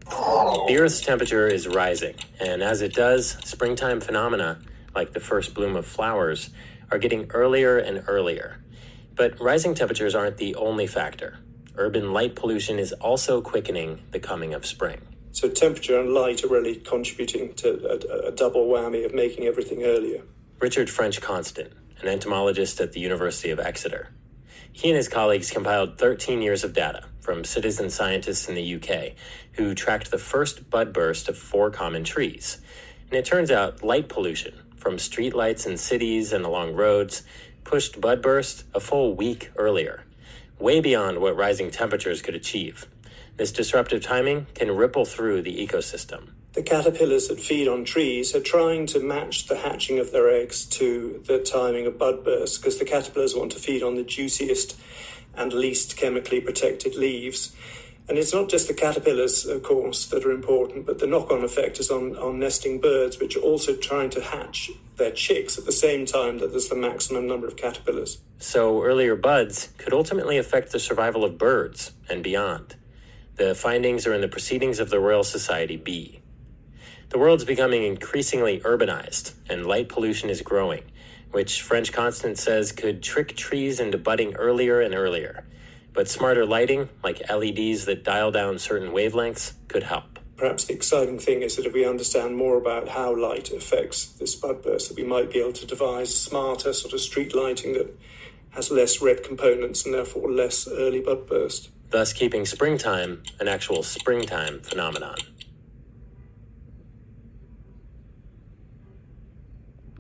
The Earth's temperature is rising, and as it does, springtime phenomena, like the first bloom of flowers, are getting earlier and earlier. But rising temperatures aren't the only factor. Urban light pollution is also quickening the coming of spring. So temperature and light are really contributing to a double whammy of making everything earlier. Richard French-Constant, an entomologist at the University of Exeter. He and his colleagues compiled 13 years of data from citizen scientists in the UK who tracked the first bud burst of 4 common trees. And it turns out light pollution from street lights in cities and along roads pushed bud burst a full week earlier, way beyond what rising temperatures could achieve. This disruptive timing can ripple through the ecosystem. The caterpillars that feed on trees are trying to match the hatching of their eggs to the timing of bud burst, because the caterpillars want to feed on the juiciest and least chemically protected leaves. And it's not just the caterpillars, of course, that are important, but the knock-on effect is on nesting birds, which are also trying to hatch their chicks at the same time that there's the maximum number of caterpillars. So earlier buds could ultimately affect the survival of birds and beyond. The findings are in the Proceedings of the Royal Society B. The world's becoming increasingly urbanized, and light pollution is growing, which French-Constant says could trick trees into budding earlier and earlier. But smarter lighting, like LEDs that dial down certain wavelengths, could help. Perhaps the exciting thing is that if we understand more about how light affects this bud burst, that we might be able to devise smarter sort of street lighting that has less red components and therefore less early bud burst. Thus keeping springtime an actual springtime phenomenon.